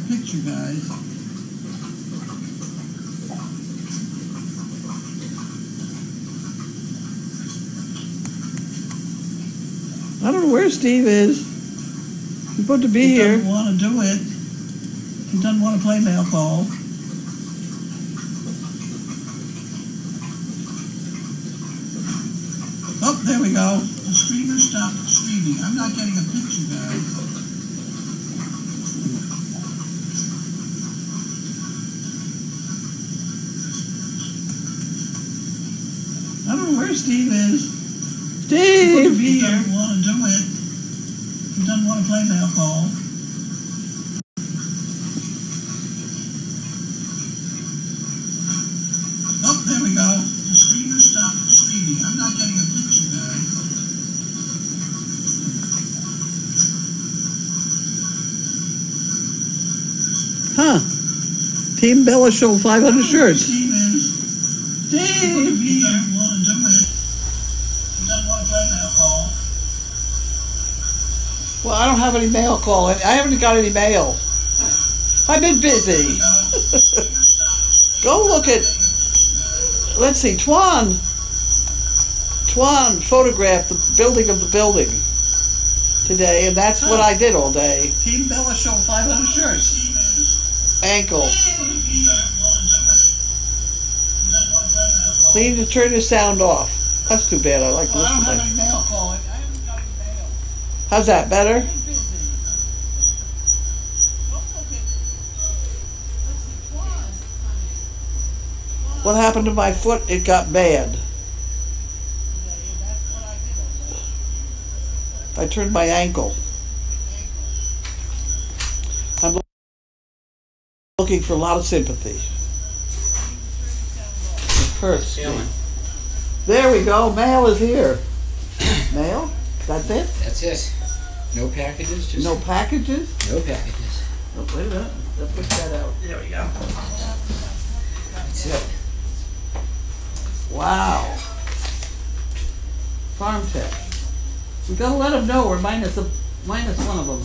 picture, guys. I don't know where Steve is. He's supposed to be here. He doesn't want to do it. He doesn't want to play mail call. Oh, there we go. The streamer stopped streaming. I'm not getting a picture, guys. I don't know where Steve is. Steve! He doesn't want to do it. He doesn't want to play mail call. Oh, there we go. The streamer stopped streaming. I'm not getting a picture, guys. Huh. Team Bella Show 500 shirts. Steve is. Steve! He doesn't want to do it. He doesn't want to play mail call. Well, I don't have any mail calling. I haven't got any mail. I've been busy. Go look at... Let's see, Twan photographed the building of the building today, and that's what I did all day. Team Bella Show 500 shirts. Ankle. Please to turn the sound off. That's too bad. I like Well, I don't listening. have any mail calling. I haven't got any mail. How's that, better? I'm busy. Oh, okay. Let's see, Twan. What happened to my foot? It got bad. I turned my ankle. I'm looking for a lot of sympathy. It hurts. There we go. Mail is here. Mail? That's it? That's it. No packages? Just No packages? no packages. Oh, wait a minute. Let's put that out. There we go. That's it. Wow. Farm Tech. We gotta let them know we're minus one of them.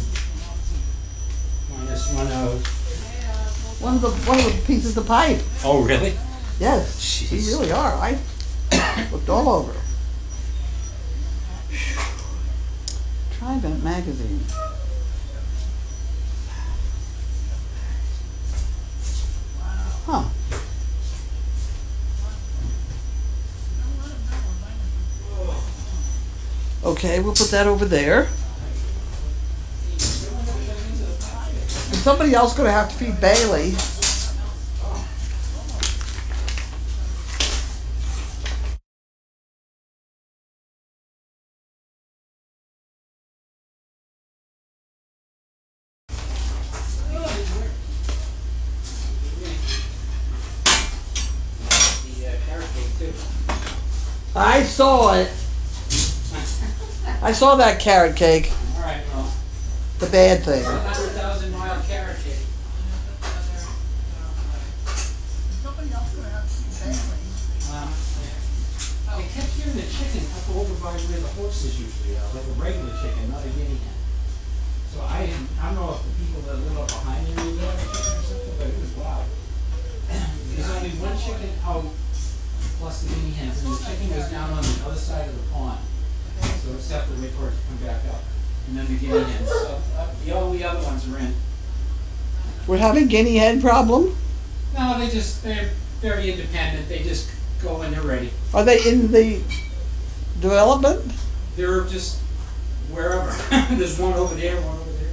Minus one of... One of the pieces of pipe. Oh, really? Yes, Jeez. we really are. I looked all over. Tri-Vent magazine. Huh. Okay, we'll put that over there. And somebody else gonna have to feed Bailey. I saw it. I saw that carrot cake, All right, well, the bad thing. 100,000-mile carrot cake. Somebody else gonna have to see Bailey. I kept hearing the chicken up over by where the horses usually are, like a regular chicken, not a guinea hen. So I don't know if the people that live up behind me knew that chicken or something, but it was loud. There's only one chicken out, plus the guinea hens, and the chicken was down on the other side of the pond. So it's have to wait for it to come back up. And then the guinea hens. So all the other ones are in. We're having guinea hen problem? No, they're very independent. They just go when they're ready. Are they in the development? They're just wherever. There's one over there, one over there.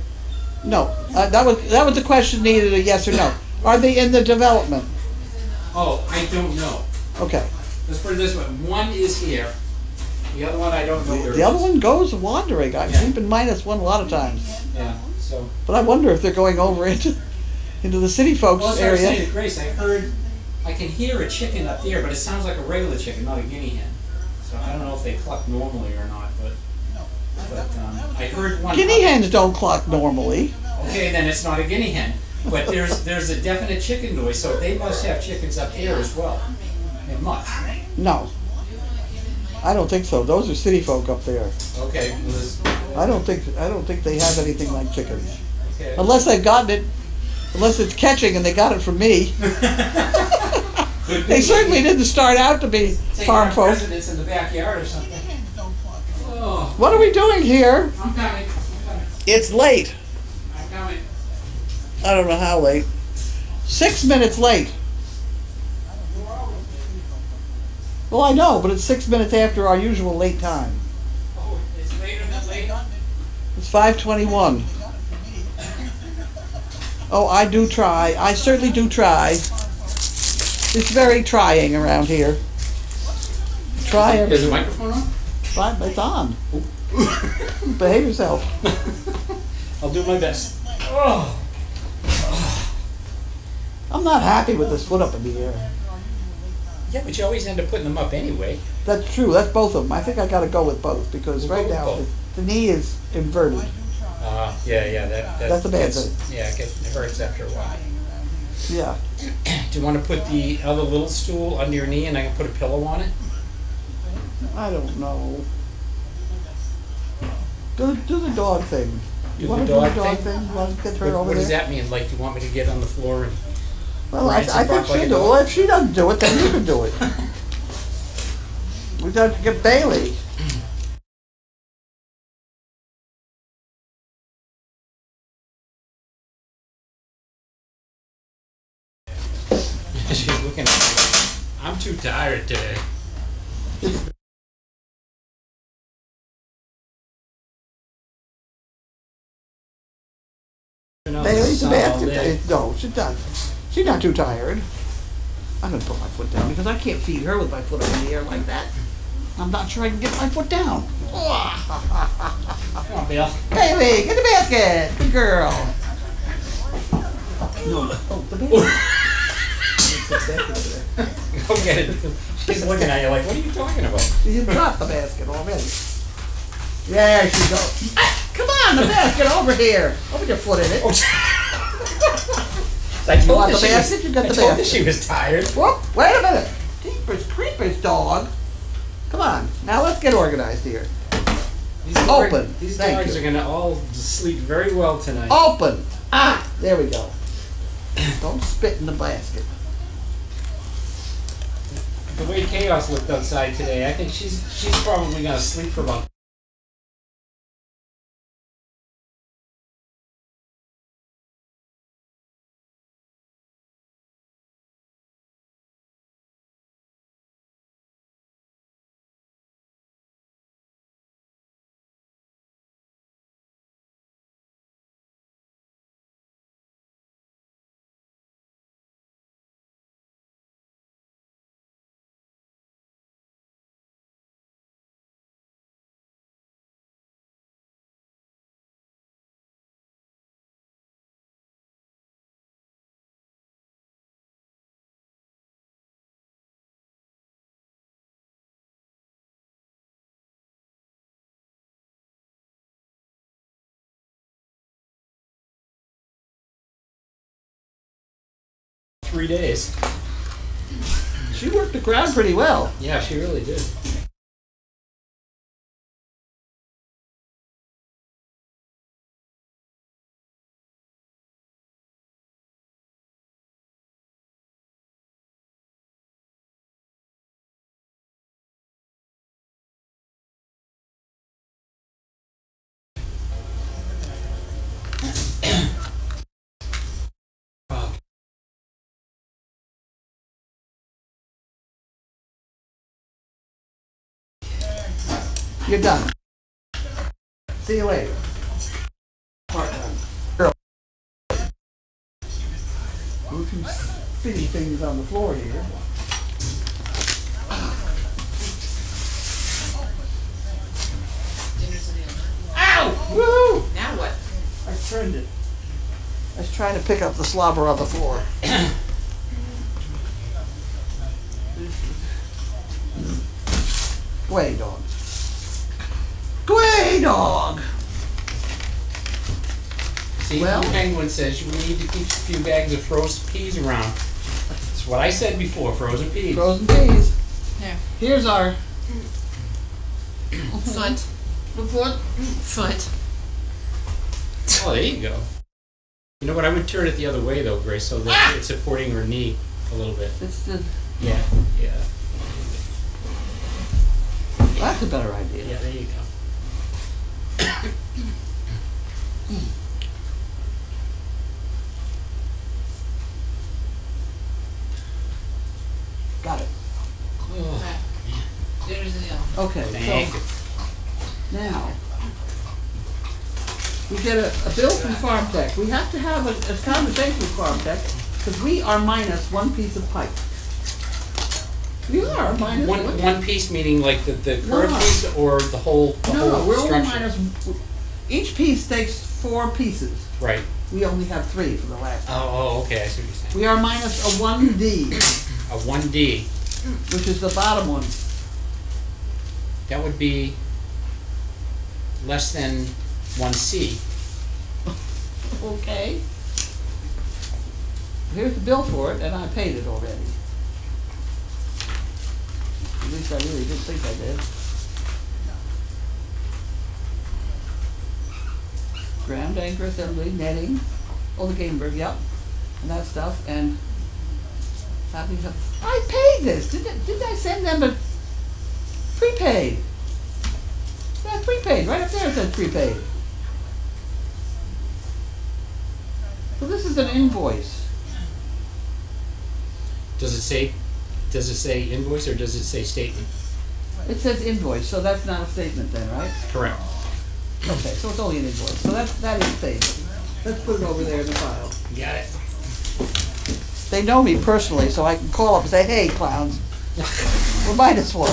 No. That was the question needed a yes or no. Are they in the development? Oh, I don't know. Okay. Let's put it this way. One is here. The other one I don't know where it The other is. one goes wandering. I've Yeah. been minus one a lot of times. Yeah, so. But I wonder if they're going over into the city folks Well, that's what I was saying area. to Grace. I can hear a chicken up there, but it sounds like a regular chicken, not a guinea hen. So I don't know if they cluck normally or not, but I heard one. Guinea hens don't cluck normally. Okay, then it's not a guinea hen. But there's a definite chicken noise, so they must have chickens up there as well. They must. No. I don't think so. Those are city folk up there. Okay. Well, I don't think they have anything like chickens. okay. Unless they've gotten it Unless it's catching and they got it from me. They certainly didn't start out to be farm folk. Residents in the backyard or something. Oh, What are we doing here? I'm coming. It's late. I'm coming. I don't know how late. 6 minutes late. Well, I know, but it's 6 minutes after our usual late time. Oh, it's later than late. It's 5:21. Oh, I do try. I certainly do try. It's very trying around here. Try Is the everything. microphone on? Right, it's on. Behave yourself. I'll do my best. Oh. I'm not happy with this foot up in the air. Yeah, but you always end up putting them up anyway. That's true. That's both of them. I think I got to go with both because We'll right go with now both. the knee is inverted. Yeah, That's a bad gets- thing. Yeah, it hurts after a while. Yeah. Do you want to put the other little stool under your knee and I can put a pillow on it? I don't know. Do the dog thing. Do You the want to do dog the dog thing? thing? You want to get her over What does there? that mean? Like, do you want me to get on the floor and... Well, I Rinse and think bark like she'll a do it. dog? Well, if she doesn't do it, then you can do it. We got to get Bailey. She's looking at me. I'm too tired today. Bailey's a basket. Solid. No, she's not. She's not too tired. I'm gonna put my foot down because I can't feed her with my foot up in the air like that. I'm not sure I can get my foot down. Come on, Bill. Bailey, get the basket. Good girl. No, oh, the basket. Go get it. She's looking at you like, what are you talking about? You dropped the basket already. There she goes. Ah, come on, the basket over here. Over your foot in it. I told want her the she basket? was- You got I the told her basket. she was tired. Whoop, wait a minute. Jeepers creepers, dog. Come on, now let's get organized here. These Open. These Thank dogs you. are gonna all sleep very well tonight. Open. Ah, there we go. Don't spit in the basket. The way Chaos looked outside today, I think she's probably gonna sleep for about... ...3 days. She worked the ground pretty well. Yeah, she really did. You're done. See you later. Part done. Girl. Move some spinny things on the floor here. Ow! Woo! Now what? I turned it. I was trying to pick up the slobber on the floor. Go away, dog. Go away, dog! See, Well- Penguin says we need to keep a few bags of frozen peas around. That's what I said before, frozen peas. Frozen peas. There. Here's our Foot. foot. Foot. Oh, there you go. You know what, I would turn it the other way though, Grace, so that it's supporting her knee a little bit. It's the, Yeah, yeah. that's a better idea. Yeah, there you go. Got it. Oh, There's the, Okay, thank you. so now, we get a bill from Farm Tech. We have to have a conversation with Farm Tech, because we are minus one piece of pipe. We are minus One piece meaning like the curved No. piece or the whole No, we're only structure? minus, each piece takes 4 pieces. Right. We only have 3 for the last. Oh, okay, I see what you're saying. We are minus a 1D, A 1D, which is the bottom one. that would be less than 1C. Okay. Here's the bill for it, and I paid it already. At least I really did think I did. Ground anchor assembly, netting, oh, the Gameberg, yep, and that stuff, and I paid this. Didn't I send them a prepaid? That's prepaid. Right up there it says prepaid. So this is an invoice. Does it say invoice or does it say statement? It says invoice, so that's not a statement then, right? Correct. Okay, so it's only an invoice. So that is statement. Let's put it over there in the file. Got it. They know me personally, so I can call up and say, hey, clowns, we're minus one.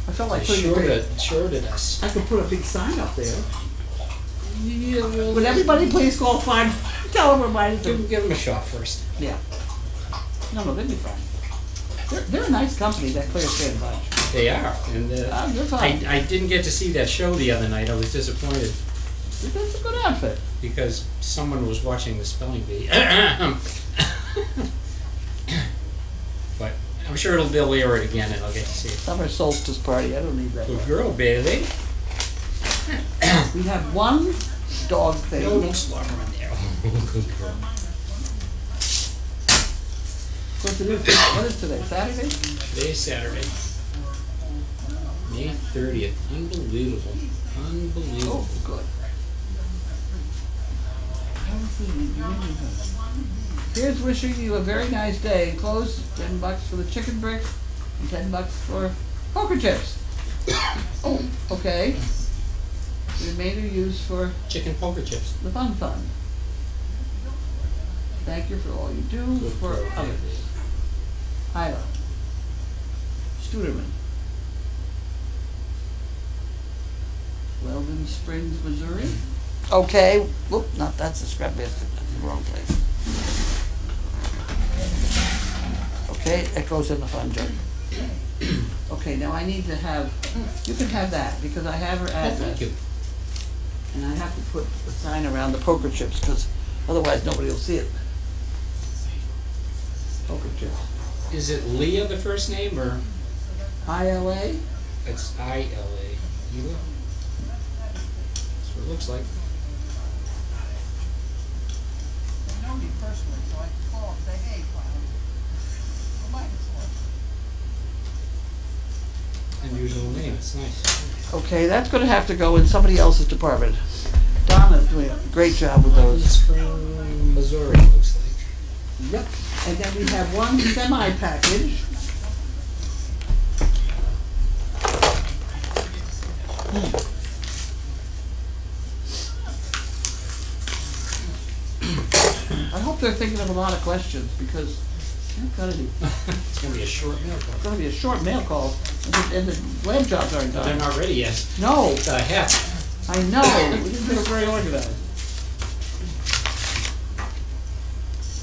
I felt like putting Sure did us. I could put a big sign up there. Would everybody please call fine? Tell them we're minus two. Give them a shot first. Yeah. No, they'd be fine. They're a nice company, that Clear Skin bunch. They are, and They're fine. I didn't get to see that show the other night. I was disappointed That's a good outfit. because someone was watching the spelling bee. But I'm sure they'll air it again and I'll get to see it. Summer solstice party, I don't need that. Good girl, baby. We have one dog thing. No, don't slaughter in there. Good girl. What is today, Saturday? Today's Saturday. May 30th. Unbelievable. Unbelievable. Oh, good. Here's wishing you a very nice day. Enclosed $10 for the chicken bricks and $10 for poker chips. Oh, okay. The remainder used for Chicken poker chips. the fun fund. Thank you for all you do Good for girl, others. baby. Hyla. Studerman. Weldon Springs, Missouri. Okay, whoop, that's the scrap basket, that's the wrong place. Okay, it goes in the fun jug. Okay, now I need to have, you can have that, because I have her Oh, address. thank you. And I have to put a sign around the poker chips, because otherwise nobody will see it. Poker chips. Is it Leah the first name or ILA? it's I-L-A? Leah? That's what it looks like. They know me personally, so I can call and say, hey, clown. I'm minus one. Unusual name. It's nice. Okay, that's gonna have to go in somebody else's department. Donna's doing a great job with those. It's from Missouri, it looks like. Yep. And then we have one semi-package. I hope they're thinking of a lot of questions, because it's gonna be, It's gonna be a short mail it's call. gonna be a short mail call, and the lab jobs aren't No, they're done. not ready yet. No, The heck? I know, we didn't do it very organized.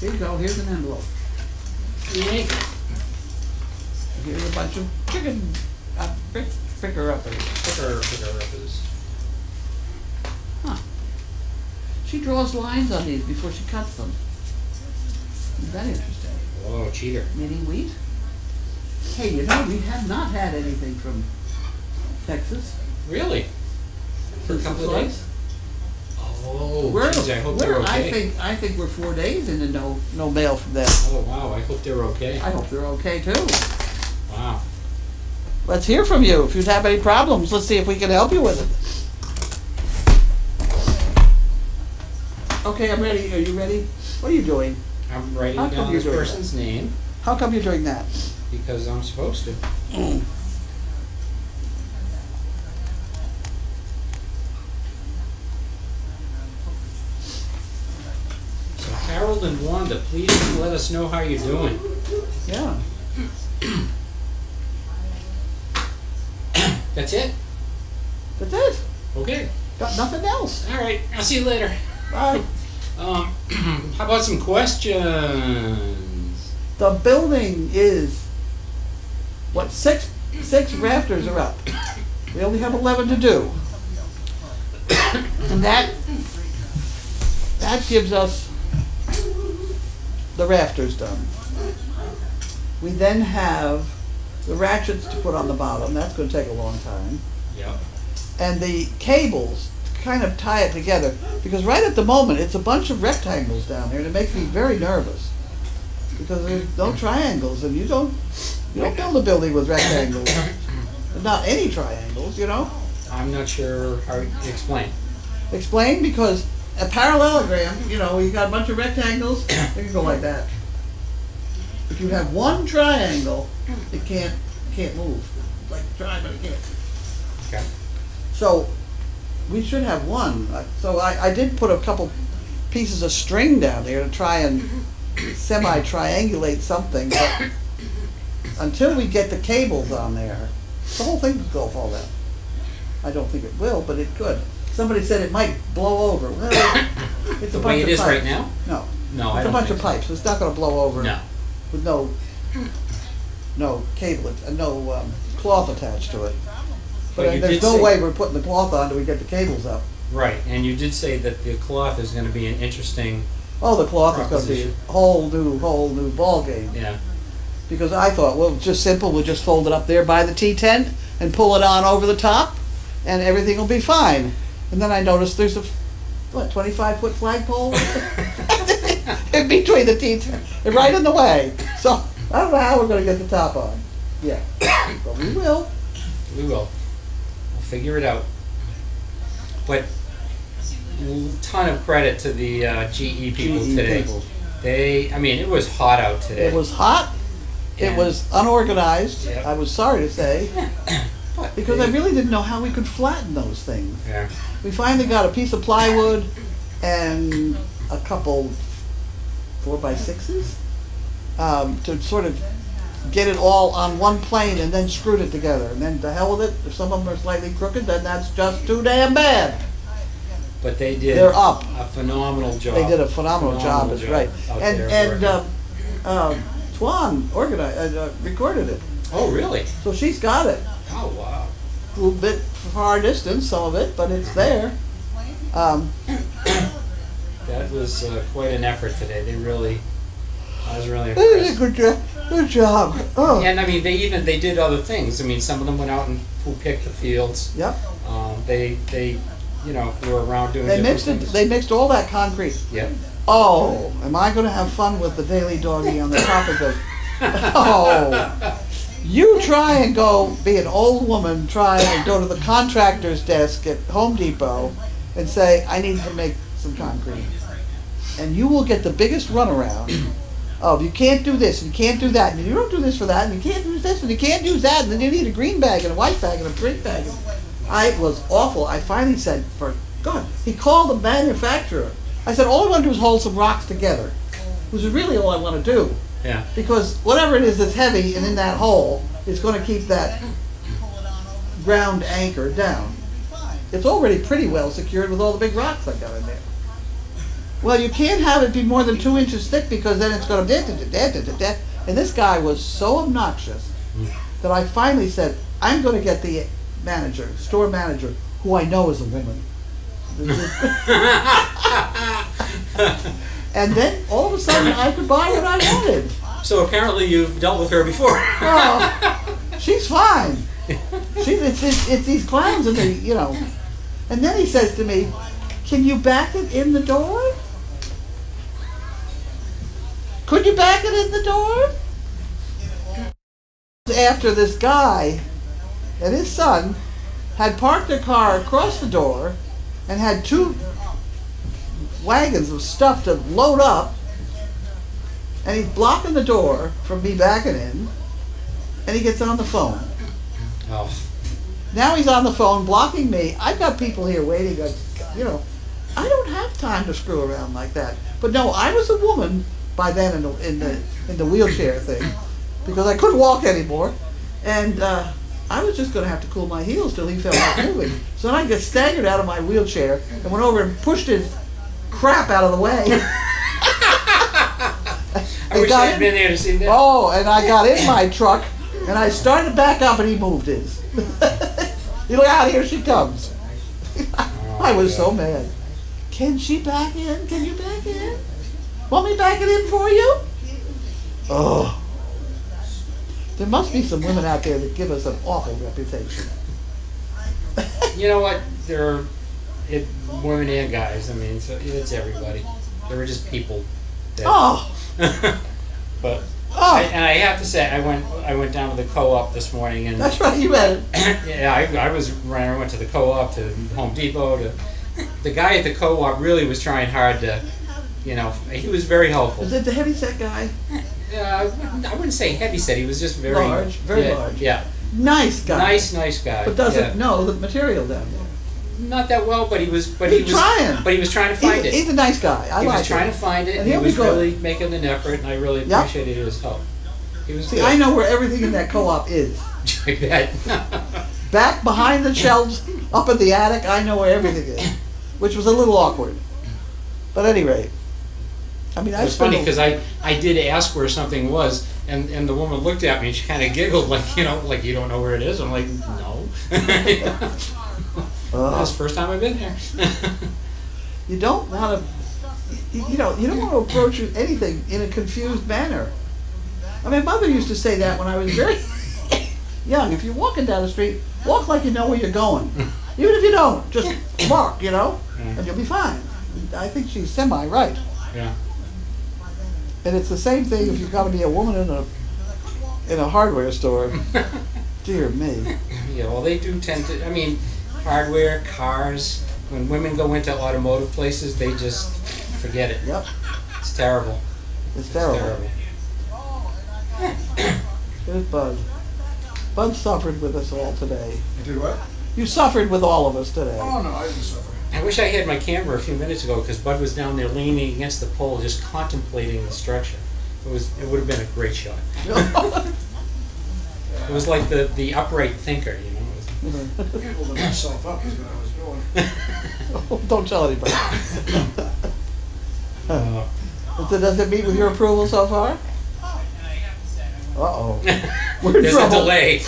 Here you go, here's an envelope. Yank. Here's a bunch of chicken, picker-uppers. Picker-uppers. Huh. She draws lines on these before she cuts them. Isn't that interesting? Whoa, cheater. Mini wheat? Hey, you know, we have not had anything from Texas. Really? For a since the couple of floods. days? Oh, Oh, We're, geez, I hope they're we're, okay. I think we're 4 days into no mail from them. Oh, wow, I hope they're okay. I hope they're okay too. Wow. Let's hear from you. If you have any problems, let's see if we can help you with it. Okay, I'm ready. Are you ready? What are you doing? I'm writing How come down you're this doing person's name How come you're doing that? because I'm supposed to. So Harold and Wanda, please let us know how you're doing. Yeah. That's it? That's it. Okay. Got nothing else. All right. I'll see you later. Bye. How about some questions? The building is, what, six rafters are up. We only have 11 to do. And that gives us the rafters done. We then have the ratchets to put on the bottom. That's going to take a long time. Yep. And the cables to kind of tie it together. Because right at the moment, it's a bunch of rectangles down there, and it makes me very nervous. Because there's no triangles, and you don't build a building with rectangles. Not any triangles, you know? I'm not sure how to explain. Explain, because a parallelogram, you know, you got a bunch of rectangles, they can go like that. If you have one triangle, it can't move. It's like try, but it can't. Okay. So we should have one. So I did put a couple pieces of string down there to try and semi-triangulate something, but until we get the cables on there, the whole thing could fall down. I don't think it will, but it could. Somebody said it might blow over. Well, it's The a bunch way it of is pipes. right now? No, No, I it's a don't bunch think of pipes. It's not going to blow over No. with no cable, no cloth attached to it. But you There's did no say- way we're putting the cloth on till we get the cables up. Right, and you did say that the cloth is going to be an interesting, Oh, the cloth is going to be Proposition. a whole new ball game. yeah. Because I thought, well, it's just simple. We'll just fold it up there by the T-tent and pull it on over the top, and everything will be fine. And then I noticed there's a 25-foot flagpole in between the T-tent, and right in the way. So I don't know how we're going to get the top on. Yeah, but we will. We will. We'll figure it out. But ton of credit to the GE people GE today. people. I mean, it was hot out today. It was hot. It And- was unorganized. Yep. I was sorry to say, But because I they- really didn't know how we could flatten those things. Yeah. We finally got a piece of plywood and a couple 4x6s to sort of get it all on one plane, and then screwed it together. And then to hell with it. If some of them are slightly crooked, then that's just too damn bad. But they did They're up. a phenomenal job. They did a phenomenal job. Is right. out And there working. Tuan recorded it, Oh, really? so she's got it. Oh, wow. A little bit far distance, some of it, but it's there. That was quite an effort today. I was really It was a impressed. good job. Good job. Oh. And I mean, they did other things. I mean, some of them went out and picked the fields. Yep. They were around doing They different mixed it. things. They mixed all that concrete. Yep. Oh, am I going to have fun with the Daily Doggy on the topic of? Oh, you try and go be an old woman. Try and go to the contractor's desk at Home Depot and say, "I need to make some concrete," and you will get the biggest runaround. Oh, you can't do this and you can't do that, and you don't do this for that, and you can't do this and you can't use that, and then you need a green bag and a white bag and a green bag. It was awful. I finally said, "For God," he called the manufacturer. I said, "All I want to do is hold some rocks together," which is really all I want to do. Yeah. Because whatever it is that's heavy and in that hole is going to keep that ground anchor down. It's already pretty well secured with all the big rocks I got in there. Well, you can't have it be more than 2 inches thick because then it's going to and this guy was so obnoxious that I finally said, "I'm going to get the manager, store manager, who I know is a woman." And then all of a sudden I could buy what I wanted. So apparently you've dealt with her before. Oh, she's fine. It's these clowns and and then he says to me, Can you back it in the door? Could you back it in the door? After this guy and his son had parked their car across the door and had 2 wagons of stuff to load up, and he's blocking the door from me backing in, and he gets on the phone. Oh. Now he's on the phone blocking me. I've got people here waiting. You know, I don't have time to screw around like that. But no, I was a woman by then in the wheelchair thing, because I couldn't walk anymore, and I was just going to have to cool my heels till he felt like moving. So then I get staggered out of my wheelchair and went over and pushed his crap out of the way. I wish I had been there to see that. Oh, and I got in my truck and I started to back up and he moved his. You look out, here she comes. I was so mad. Can she back in? Can you back in? Want me to back it in for you? Oh. There must be some women out there that give us an awful reputation. You know what? There are women and guys. I mean, so it's everybody. There were just people. That, Oh. But Oh. and I have to say, I went down to the co-op this morning, and That's right, you had it. yeah, I went to the co-op, to Home Depot. The guy at the co-op really was trying hard to, you know, he was very helpful. Is it the heavyset guy? I wouldn't say heavy set. He was just very Large, very yeah, large. Yeah, Nice guy. nice guy. But doesn't yeah. know the material down there. Not that well, but he was. He's trying. But he was trying to find it. He's a nice guy. I He like was trying him. to find it. And And he he'll be was good. really making an effort, and I really Yep. appreciated his help. He was See, good. I know where everything in that co-op is. I bet. Back behind the shelves, up in the attic, I know where everything is. Which was a little awkward. But at any rate, I mean, I It's funny because I did ask where something was, and the woman looked at me and she kind of giggled, like, you know, like, you don't know where it is. I'm like, no. That's the first time I've been here. You don't want to, you know, you don't want to approach anything in a confused manner. I mean, mother used to say that when I was very young. If you're walking down the street, walk like you know where you're going. Even if you don't, just walk, you know, and you'll be fine. I think she's semi-right. Yeah. And it's the same thing if you've got to be a woman in a hardware store. Dear me. Yeah, well, they do tend to, I mean, hardware, cars, when women go into automotive places, they just forget it. Yep, It's terrible. it's terrible. Terrible. Here's Bud. Bud suffered with us all today. You did what? You suffered with all of us today. Oh, no, I didn't suffer. I wish I had my camera a few minutes ago because Bud was down there leaning against the pole, just contemplating the structure. It would have been a great shot. It was like the upright thinker, you know. Holding myself up is what I was doing. Don't tell anybody. So does it meet with your approval so far? Uh-oh. We're in There's trouble. a delay.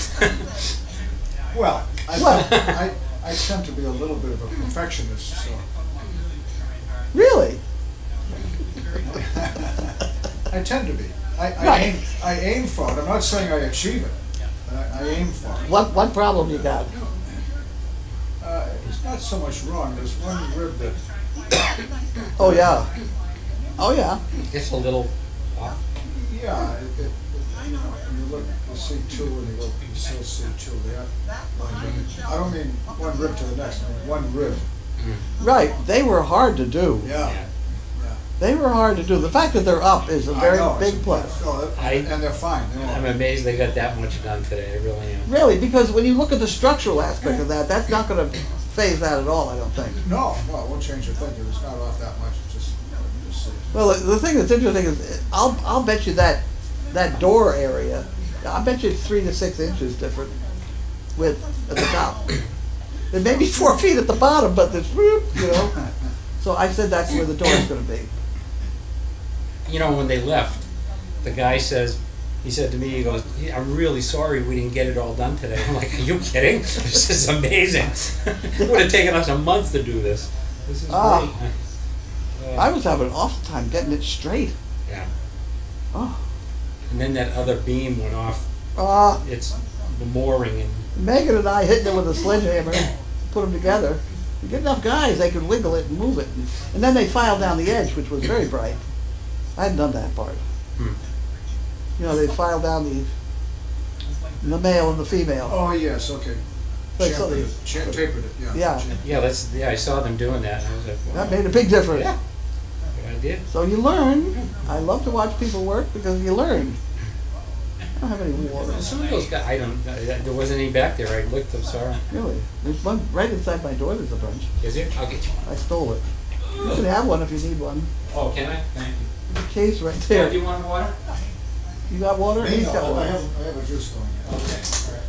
Well, I tend to be a little bit of a perfectionist, so. Really? I tend to be. Right. I aim for it. I'm not saying I achieve it, but I aim for it. What problem you got? It's not so much wrong. There's one rib that, Oh yeah. Oh yeah. It's a little off. yeah, you know, when you look, you see two, and you look, you still see two. They are lined up. I don't mean one rib to the next. I mean one rib. Right. They were hard to do. Yeah. They were hard to do. The fact that they're up is a very I know, big it's- plus. oh, and they're fine. They're all I'm right. amazed they got that much done today. I really am. Really, because when you look at the structural aspect of that, that's not going to phase that at all, I don't think. No, it won't change your thinking. It's not off that much. It's just see. Well, the thing that's interesting is, I'll bet you that door area, I bet you it's 3 to 6 inches different width at the top. It may be 4 feet at the bottom, but it's, you know. So I said that's where the door's going to be. You know, when they left, the guy he said to me, he goes, I'm really sorry we didn't get it all done today. I'm like, are you kidding? This is amazing. It would have taken us a month to do this. This is Ah. great. I was having an awful time getting it straight. Yeah. Oh. And then that other beam went off. It's the mooring, and Megan and I hitting it with a sledgehammer, put them together. You get enough guys, they could wiggle it and move it. And then they file down the edge, which was very bright. I hadn't done that part. You know, they file down the male and the female. Oh, yes, okay. Like so they- Tapered it, yeah. Yeah. Yeah, I saw them doing that, and I was like, wow. That made a big difference. Yeah, good idea. So you learn. I love to watch people work because you learn. I don't have any water. Some of those guys, there wasn't any back there. I looked, I'm sorry. Really? There's one right inside my door. There's a bunch. Is there? I'll get you one. I stole it. You should have one if you need one. Oh, can I? Thank you. There's a case right Yeah, there. do you want water? You got water? Me, He's no, got I water. have a juice going. Okay, all right.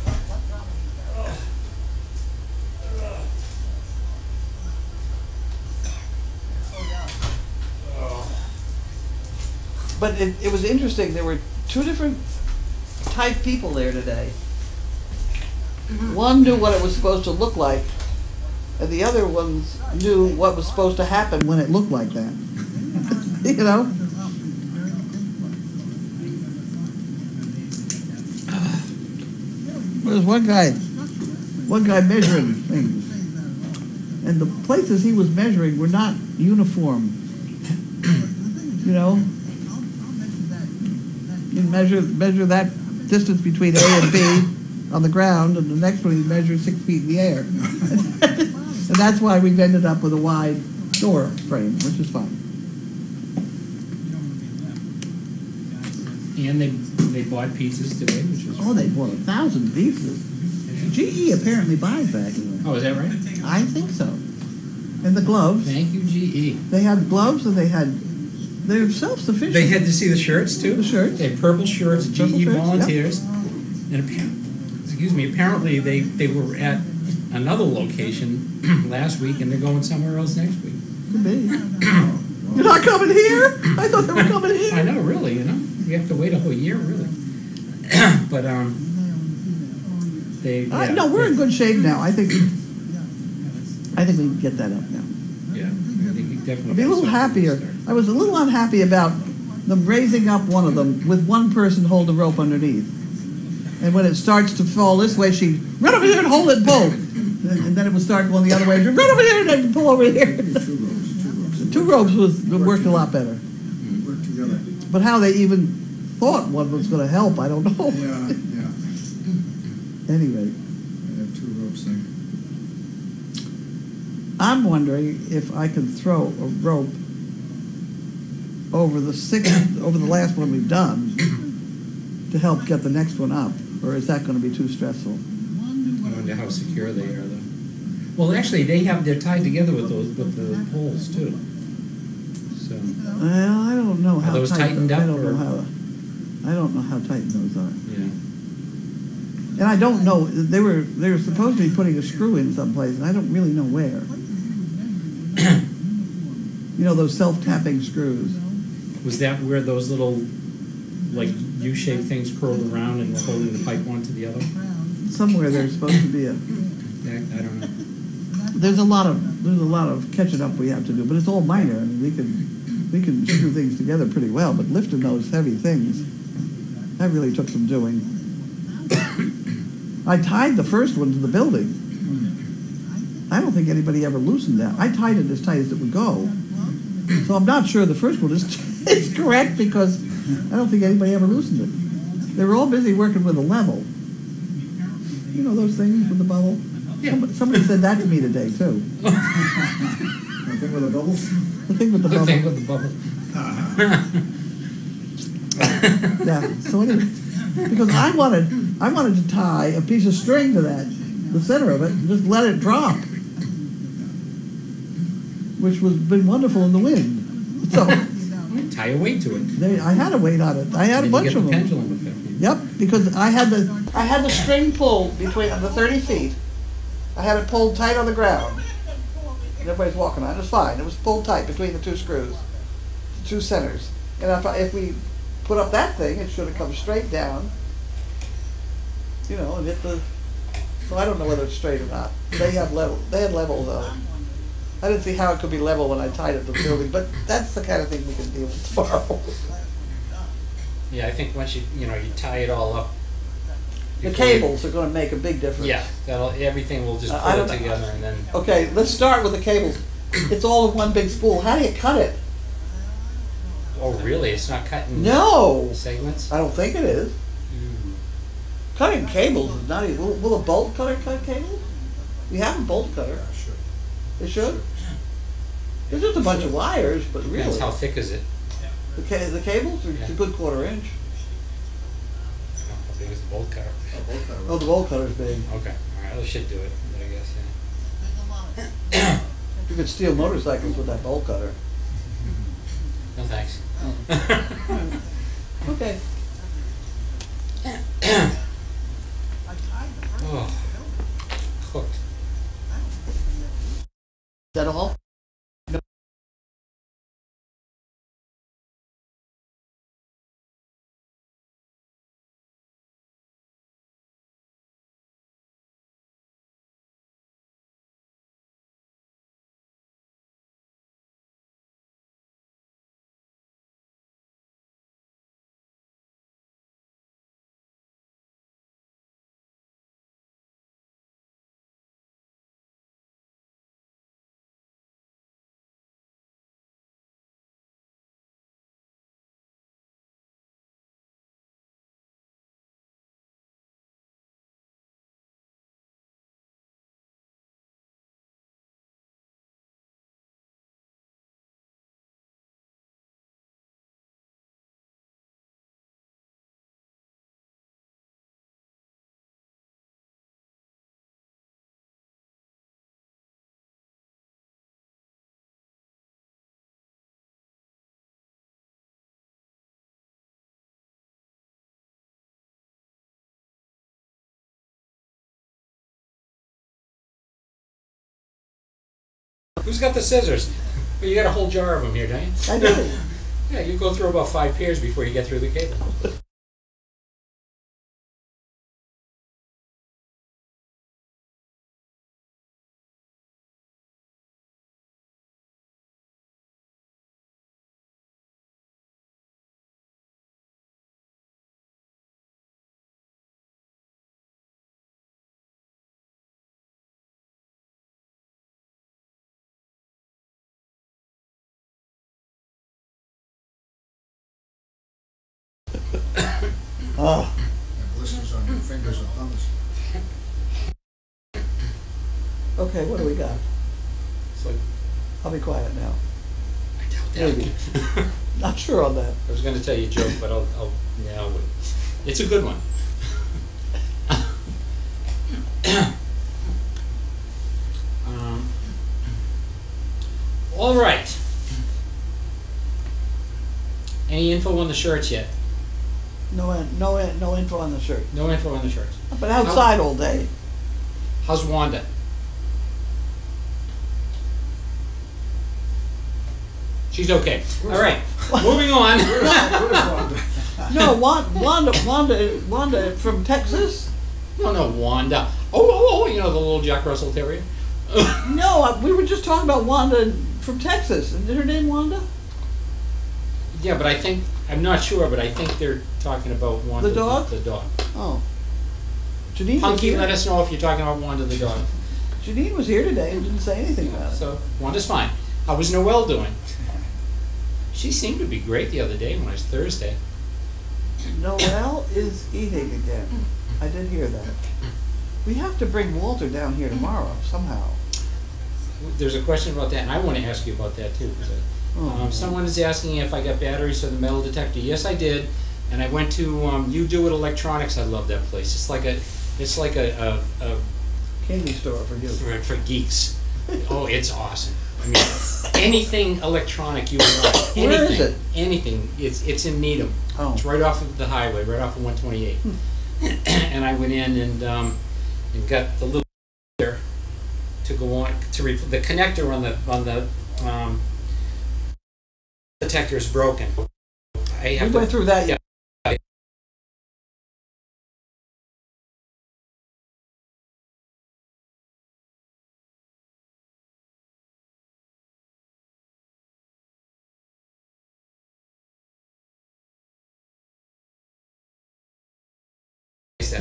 But it was interesting. There were two different type people there today. One knew what it was supposed to look like, and the other ones knew what was supposed to happen when it looked like that. You know? There's one guy measuring things, and the places he was measuring were not uniform. You know, you measure that distance between A and B on the ground, and the next one he measures 6 feet in the air, and that's why we've ended up with a wide door frame, which is fine. And they bought pizzas today, which was. Oh, they bought 1,000 pieces. GE apparently buys that. Oh, is that right? I think so. And the gloves. Thank you, GE. They had gloves, and they're self-sufficient. They had to see the shirts too. The shirts. They had purple shirts, Purple GE shirts, volunteers, and apparently they were at another location last week, and they're going somewhere else next week. Could be. You're not coming here? I thought they were coming here. I know, really. You have to wait a whole year, really. But they. Yeah, No, we're in good shape now. I think we can get that up now. Yeah, I think you definitely. I'll be a little happier. I was a little unhappy about them raising up one of them with one person hold the rope underneath. And when it starts to fall this way, she run over here and hold it and pull. And then it would start going the other way. Run over here and then pull over here. Two ropes worked a lot better. Work together. But how they even thought one was going to help, I don't know. Yeah. Anyway, I have 2 ropes there. I'm wondering if I can throw a rope over the last one we've done to help get the next one up, or is that going to be too stressful? I wonder how secure they are, though. Well, actually, they're tied together with the poles too. So. Well, I don't know how those tight. tightened up, I don't or? know how tight those are. Yeah. And I don't know. They were supposed to be putting a screw in someplace, and I don't really know where. You know, those self-tapping screws. Was that where those little, like, U-shaped things curled around and were holding the pipe one to the other? Somewhere there's supposed to be a. I don't know. There's a lot of catching up we have to do, but it's all minor. I mean, we can screw things together pretty well, but lifting those heavy things, that really took some doing. I tied the first one to the building. I don't think anybody ever loosened that. I tied it as tight as it would go. So I'm not sure the first one is correct because I don't think anybody ever loosened it. They were all busy working with a level. You know those things with the bubble? Yeah. Somebody said that to me today too. The thing with the bubbles? The thing with the The bubble. thing with the bubble. Yeah. So anyway, because I wanted to tie a piece of string to the center of it, and just let it drop, which was been wonderful in the wind. So Tie a weight to it. I had a weight on it. I had a Then bunch you get of the them. pendulum effect. Yep, because I had the string pulled between the 30 feet. I had it pulled tight on the ground. And everybody's walking on it. It was fine. It was pulled tight between the 2 screws, the 2 centers. And if we put up that thing, it should have come straight down. You know, and hit the. So I don't know whether it's straight or not. They had levels on it. I didn't see how it could be level when I tied it to the building, but that's the kind of thing we can deal with tomorrow. Yeah, I think once you tie it all up The before we- cables are gonna make a big difference. Yeah, everything will just I pull don't it know. together and then, Okay, let's start with the cables. It's all in one big spool. How do you cut it? oh, really? It's not cutting No, segments? I don't think it is. Mm. Cutting cables is not even. Will a bolt cutter cut cables? We have a bolt cutter. Yeah, sure. It should. It's just a bunch of wires, but really, Depends how thick is it? the cables are it's a good 1/4 inch. I don't know how big is the bolt cutter. Oh, both that Oh, the bolt cutter's big. Okay, alright, that should do it, I guess, yeah. There's a lot of. You could steal motorcycles with that bolt cutter. No thanks. Okay. I tried the first one. Oh, cooked. I don't think we have- Is that all? Who's got the scissors? Well, you got a whole jar of them here, don't you? I do. Yeah, you go through about 5 pairs before you get through the cable. Oh, It glistens on your fingers and thumbs. okay. What do we got? It's like, I'll be quiet now. I doubt that. Maybe. Not sure on that. I was going to tell you a joke, but I'll now wait. It's a good one. All right. Any info on the shirts yet? No info on the shirt. No info on the shirts. But outside all day. How's Wanda? She's okay. All right. Moving on. No, Wanda from Texas. No, Wanda. Oh, you know the little Jack Russell Terrier? No, we were just talking about Wanda from Texas. Is her name Wanda? Yeah, but I think, I'm not sure, but I think they're talking about Wanda. The dog? The dog. Oh. Janine was Punky, here. let us know if you're talking about Wanda the dog. Janine was here today and didn't say anything about it. So, Wanda's fine. How was Noelle doing? She seemed to be great the other day when it was Thursday. Noelle is eating again. I did hear that. We have to bring Walter down here tomorrow somehow. There's a question about that, and I want to ask you about that too. 'Cause someone is asking if I got batteries for the metal detector. Yes, I did, and I went to You Do It Electronics. I love that place. It's like a Candy store for you. for geeks. Oh, it's awesome. I mean, anything electronic you want. Where Anything, is it? Anything. It's in Needham. Oh. It's right off of the highway, right off of 128. And I went in and got the little there to go on to the connector on the detector is broken. I have We to, went through that. Yeah. that.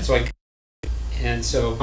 So I And so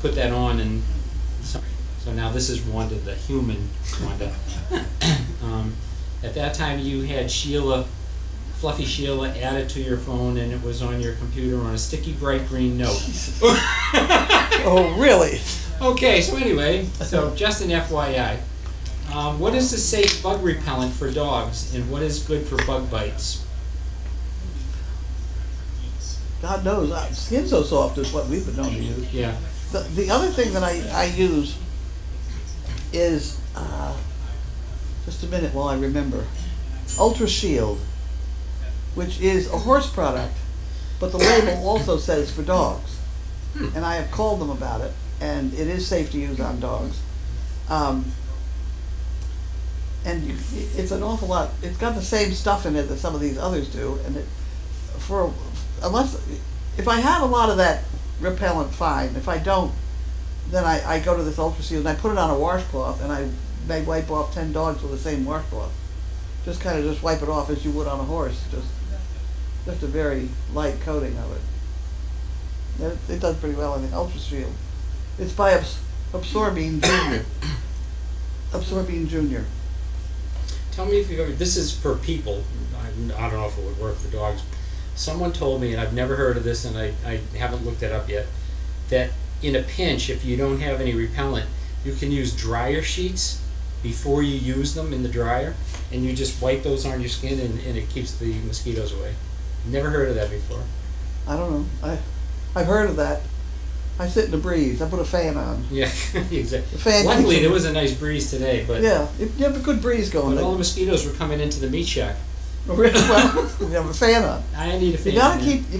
put that on, and so now this is Wanda, the human Wanda. At that time you had Sheila, Fluffy Sheila, added to your phone, and it was on your computer on a sticky bright green note. Oh, really? Okay, so anyway, so just an FYI. What is a safe bug repellent for dogs, and what is good for bug bites? God knows, Skin So Soft is what we've been known to use. Yeah. The other thing that I use is, just a minute while I remember, Ultra Shield, which is a horse product, but the label also says for dogs. And I have called them about it, and it is safe to use on dogs. It's an awful lot. It's got the same stuff in it that some of these others do, and if I have a lot of that repellent, fine. If I don't, then I go to this Ultra Shield and I put it on a washcloth, and I may wipe off 10 dogs with the same washcloth. Just kind of just wipe it off as you would on a horse. Just a very light coating of it. It does pretty well in the Ultra Shield. It's by Absorbine Junior. Absorbine Junior. Tell me if you've ever, this is for people, I don't know if it would work for dogs. Someone told me, and I've never heard of this, and I haven't looked it up yet, that in a pinch, if you don't have any repellent, you can use dryer sheets before you use them in the dryer, and you just wipe those on your skin, and it keeps the mosquitoes away. Never heard of that before. I don't know. I've heard of that. I sit in the breeze. I put a fan on. Yeah, exactly. The fan Luckily, keeps there was a nice breeze today, but yeah, if you have a good breeze going. but all the mosquitoes were coming into the meat shack. Well, you have a fan on. I need a fan. You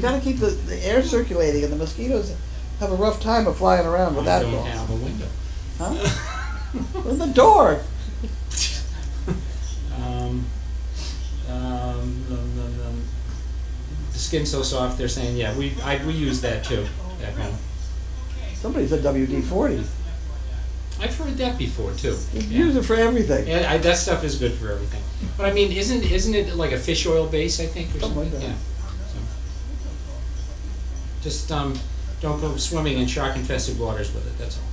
gotta keep the air circulating, and the mosquitoes have a rough time of flying around with I that. don't have a window. Huh? In the door. The Skin So Soft, they're saying, yeah, we use that too at home. Somebody said WD-40. I've heard that before too. You Yeah. use it for everything. Yeah, that stuff is good for everything. But I mean, isn't it like a fish oil base? I think or Something something. like that. Yeah. So, just don't go swimming in shark-infested waters with it. That's all.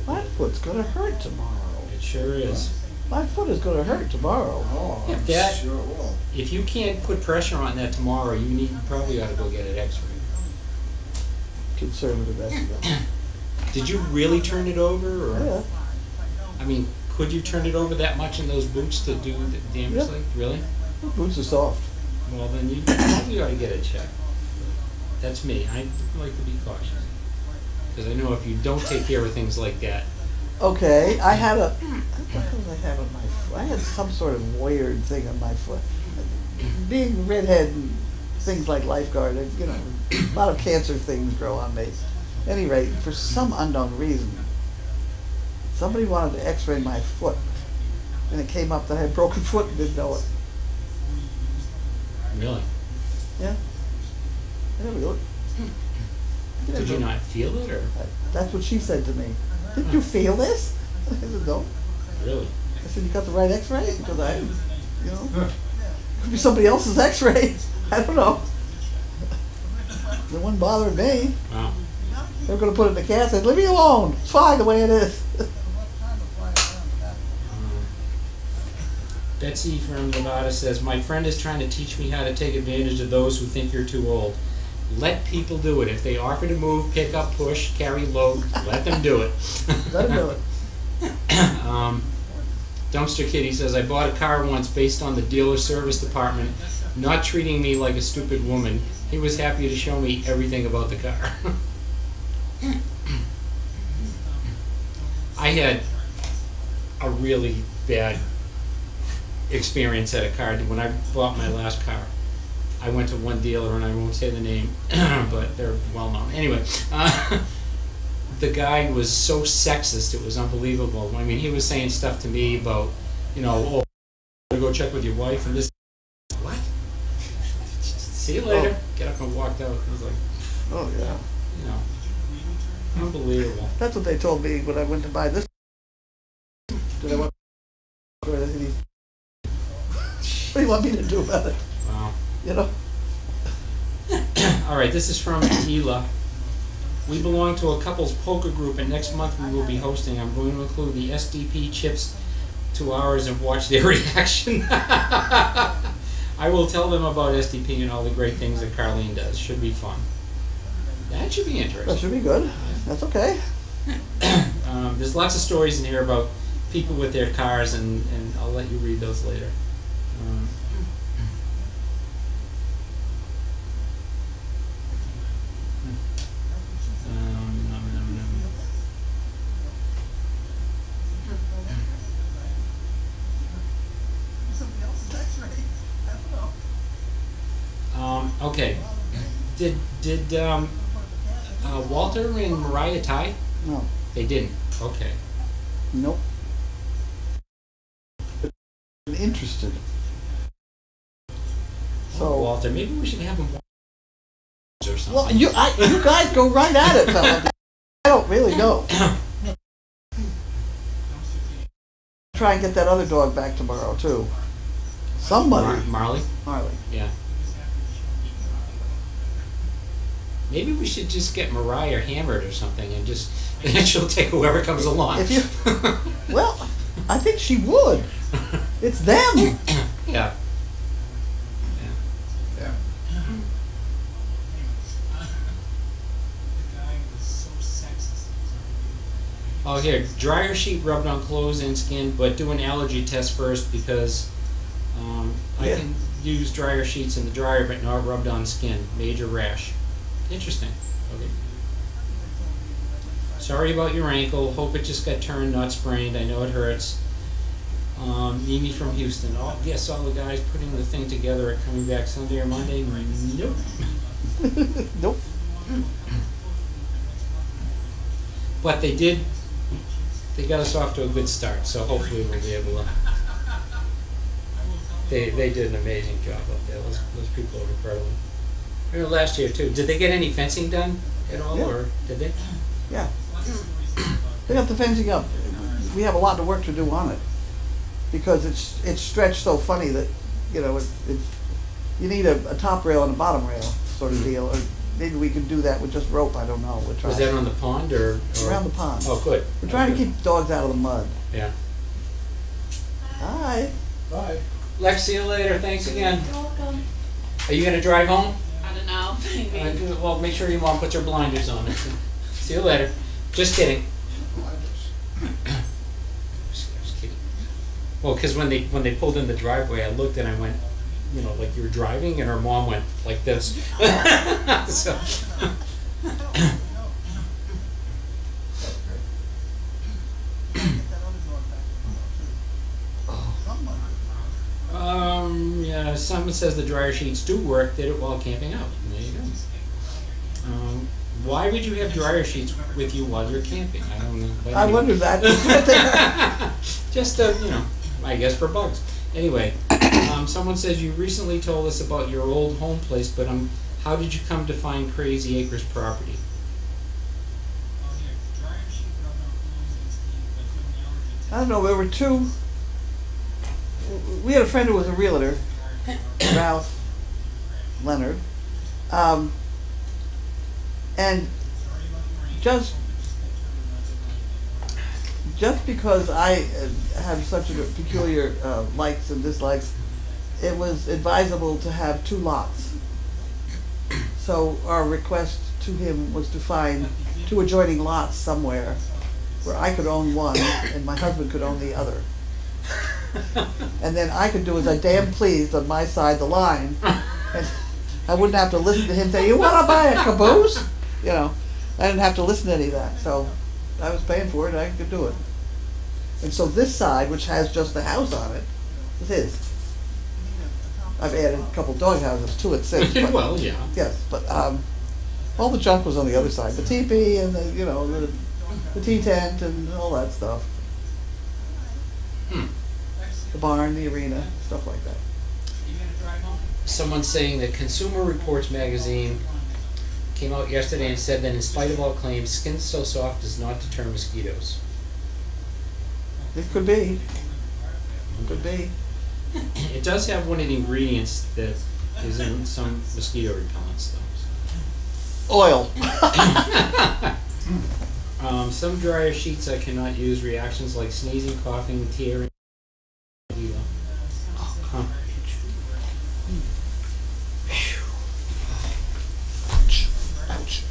My foot's gonna hurt tomorrow. It sure is. My foot is gonna hurt tomorrow. Oh, Yeah, I'm that- sure it will. If you can't put pressure on that tomorrow, you probably ought to go get it X-rayed. Conservative estimate. Did you really turn it over, or Yeah. I mean, could you turn it over that much in those boots to do the damage? Yeah. Like really? The boots are soft. Well, then you probably ought to get it checked. That's me. I like to be cautious because I know if you don't take care of things like that. Okay, I had what the hell did I have on my foot? I had some sort of weird thing on my foot. Being a redhead and things like lifeguard, a lot of cancer things grow on me. At any rate, for some unknown reason, somebody wanted to x-ray my foot. And it came up that I had broken foot and didn't know it. Really? Yeah. There we go. Did you not feel it, or That's what she said to me. Did you feel this? I said, no. really? I said, you got the right x-ray? Because I, could be somebody else's x-ray. I don't know. It wouldn't bother me. Wow. They were going to put it in the cast. I said, leave me alone. It's fine the way it is. Betsy from Nevada says, my friend is trying to teach me how to take advantage of those who think you're too old. let people do it. If they offer to move, pick up, push, carry, load, let them do it. Let him do it. Dumpster Kitty says, I bought a car once based on the dealer service department not treating me like a stupid woman. He was happy to show me everything about the car. I had a really bad experience at a car. When I bought my last car, I went to one dealer, and I won't say the name, but they're well known. Anyway, the guy was so sexist, it was unbelievable. I mean, he was saying stuff to me about, you know, oh, I'm gonna go check with your wife and this. What? See you later. Get up and walked out. It was like, Oh, yeah. you know, unbelievable. That's what they told me when I went to buy this. Did I want what do you want me to do about it? Wow. You know? All right, this is from Hila. We belong to a couples poker group, and next month we will be hosting. I'm going to include the SDP chips to ours and watch their reaction. I will tell them about SDP and all the great things that Carlene does. Should be fun. That should be That interesting. should be good. That's okay. There's lots of stories in here about people with their cars, and I'll let you read those later. Okay. Did Walter and Mariah tie? No. They didn't. Okay. Nope. Interested. So Walter, maybe we should have him watch or something. well, you guys go right at it, fella. I don't really know. Try and get that other dog back tomorrow too. Somebody. Marley? Marley. Yeah. Maybe we should just get Mariah hammered or something, and just and she'll take whoever comes along. If you, well, I think she would. It's them. Yeah. Yeah. Oh, here, dryer sheet rubbed on clothes and skin, but do an allergy test first, because I Yeah. can use dryer sheets in the dryer, but not rubbed on skin. Major rash. Interesting. Okay. Sorry about your ankle. Hope it just got turned, not sprained. I know it hurts. Mimi from Houston. Oh, yes, all the guys putting the thing together are coming back Sunday or Monday. Nope. Nope. But they did. They got us off to a good start, so hopefully we'll be able to. They did an amazing job up there. Those people are incredible. You know, last year too. Did they get any fencing done at all, Yeah. or did they? Yeah. They got the fencing up. We have a lot of work to do on it because it's stretched so funny that you know you need a top rail and a bottom rail sort of deal. Or maybe we could do that with just rope. I don't know. We're trying. Was that on the pond or? Around the pond. Oh, good. We're trying to Okay. keep dogs out of the mud. Yeah. Hi. Bye. Lex, see you later. Thanks again. You're welcome. Are you gonna drive home? I don't know, maybe. Well, make sure your mom puts her blinders on. See you later. Just kidding. Just kidding. Well, because when they pulled in the driveway, I looked and I went, you know, like you were driving, and her mom went like this. So. Yeah, someone says the dryer sheets do work. Did it while camping out. There you go. Why would you have dryer sheets with you while you're camping? I don't know. But I anyway. wondered that. Just you know, I guess for bugs. Anyway, someone says you recently told us about your old home place, but how did you come to find Crazy Acres property? I don't know. There were two. We had a friend who was a realtor, Ralph Leonard, and just because I have such a peculiar likes and dislikes, it was advisable to have two lots. So our request to him was to find 2 adjoining lots somewhere where I could own one and my husband could own the other. And then I could do as I damn pleased on my side of the line. And I wouldn't have to listen to him say, "You wanna buy a caboose?" You know, I didn't have to listen to any of that. So I was paying for it, I could do it. And so this side, which has just the house on it, is his. I've added a couple dog houses to it since. But, Well, yeah. yes, but all the junk was on the other side. The teepee and the, you know, the tea tent and all that stuff. Hmm. The barn, the arena, stuff like that. Someone saying that Consumer Reports magazine came out yesterday and said that in spite of all claims, skin so soft does not deter mosquitoes. It could be. Could be. It does have one of the ingredients that is in some mosquito repellents, though. Oil. Some dryer sheets I cannot use. Reactions like sneezing, coughing, tearing. Huh. Ouch.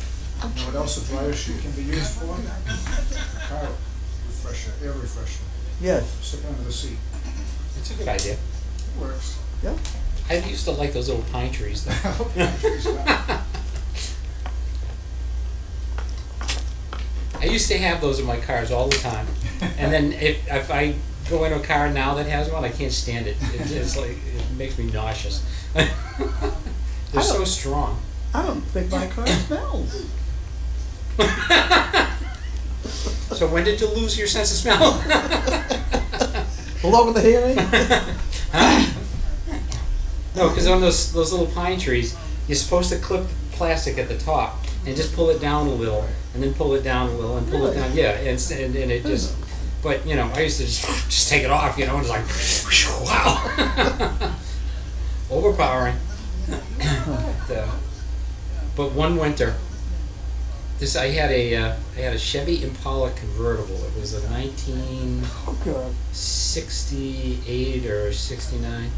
You know what else a dryer sheet can be used for? Car refresher, air refresher. Yes. Stick under the seat. It's a good idea. It works. Yeah. I used to like those little pine trees, though. I used to have those in my cars all the time, and then if I go in a car now that has one, I can't stand it. It's like it makes me nauseous. They're so strong. I don't think my car smells. So when did you lose your sense of smell? Along with the hearing? No, because on those little pine trees, you're supposed to clip plastic at the top and just pull it down a little, and then pull it down a little, and pull it down. Yeah, and it just. But you know, I used to just take it off. You know, and it's like, wow, overpowering. But one winter, I had a Chevy Impala convertible. It was a 1968 or 69.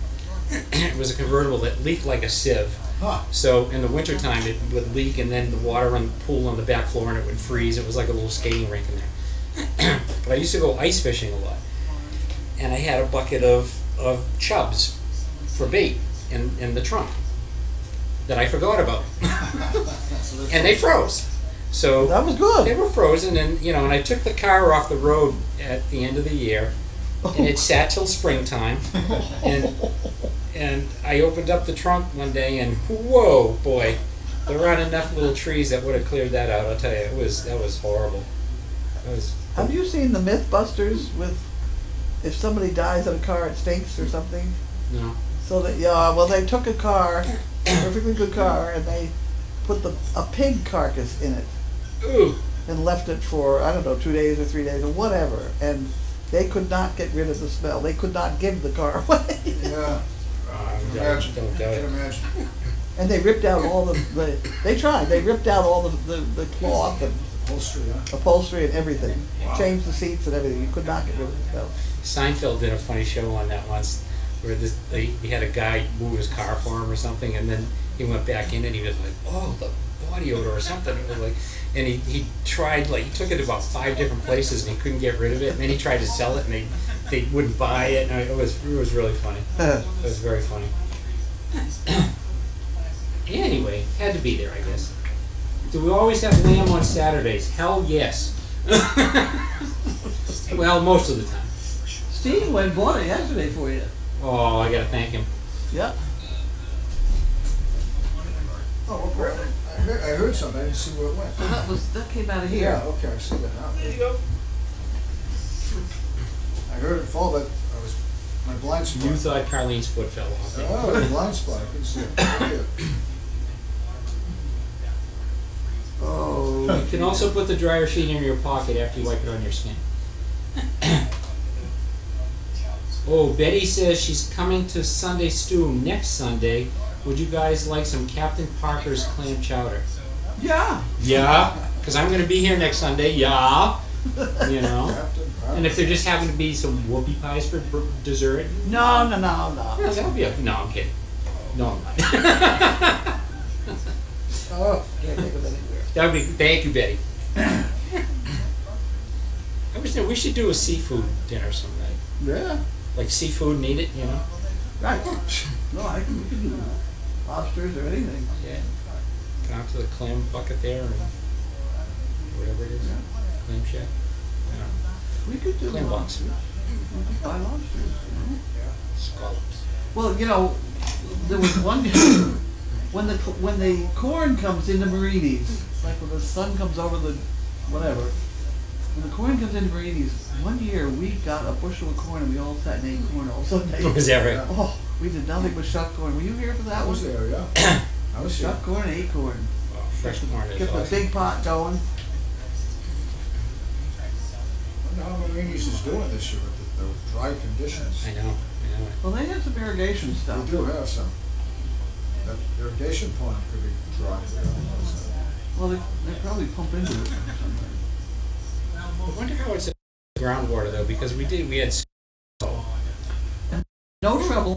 It was a convertible that leaked like a sieve. Huh. So in the wintertime it would leak, and then the water on the pool on the back floor, and it would freeze. It was like a little skating rink in there. But I used to go ice fishing a lot. And I had a bucket of chubs for bait in the trunk that I forgot about. And they froze. So That was good. they were frozen, and you know, and I took the car off the road at the end of the year, and it sat till springtime, and I opened up the trunk one day, and whoa, boy, there aren't enough little trees that would have cleared that out. I'll tell you, that was horrible. That was. Have you seen the Mythbusters with if somebody dies in a car it stinks or something? No. So that well they took a car, perfectly good car, and they put a pig carcass in it. Ooh. And left it for, I don't know, 2 days or 3 days or whatever, and they could not get rid of the smell. They could not give the car away. Yeah. Imagine. Don't do I it. can imagine. And they ripped out all they tried. They ripped out all the cloth and Upholstery, huh? upholstery and everything. Wow. Changed the seats and everything. You could not get rid of the smell. Seinfeld did a funny show on that once, where he had a guy move his car for him or something, and then he went back in and he was like, "Oh, the body odor or something." It was like, and he tried, like, he took it to about 5 different places and he couldn't get rid of it, and then he tried to sell it and they wouldn't buy it, and it was really funny. It was very funny. Anyway, had to be there, I guess. Do we always have lamb on Saturdays? Hell yes. Well, most of the time. Steve went and bought it yesterday for you. Oh, I gotta thank him. Yep. Oh, well, great. I heard something. I didn't see where it went. So that came out of here. Yeah, okay, I see that now. There you go. I heard it fall, but my blind spot. You thought Carlene's foot fell off. Oh, the blind spot. I couldn't see it. Yeah. Oh. You can also put the dryer sheet in your pocket after you wipe it on your skin. Oh, Betty says she's coming to Sunday Stew next Sunday. Would you guys like some Captain Parker's clam chowder? Yeah. Yeah, because I'm going to be here next Sunday. Yeah, you know. Captain Parker. And if there just happen to be some whoopie pies for dessert, No. yeah, that'll be no, I'm kidding. No, I'm not. That would be, thank you, Betty. I was thinking we should do a seafood dinner someday. Yeah, Like seafood and eat it, you know? right. No, we can do lobsters or anything. Yeah. Come out to the clam bucket there and whatever it is. Clam shack. I don't know. We could do Clam box. lobsters. We could buy lobsters, you know? Scallops. Well, you know, there was one when the corn comes into Marini's, like when the sun comes over the whatever. When the corn comes into Marini's, one year we got a bushel of corn and we all sat and ate corn all Sunday. Was that right? Oh, we did nothing but shuck corn. Were you here for that I was one? there, yeah. I was here. Shuck corn and ate corn. Oh, fresh corn is Kept the awesome. big pot going. I wonder how Marini's is doing this year with the dry conditions. I know. Well, they had some irrigation We stuff. do have some. That irrigation pond could be dry. Well, they probably pump into it or something. I wonder how it's groundwater though, because we had No trouble.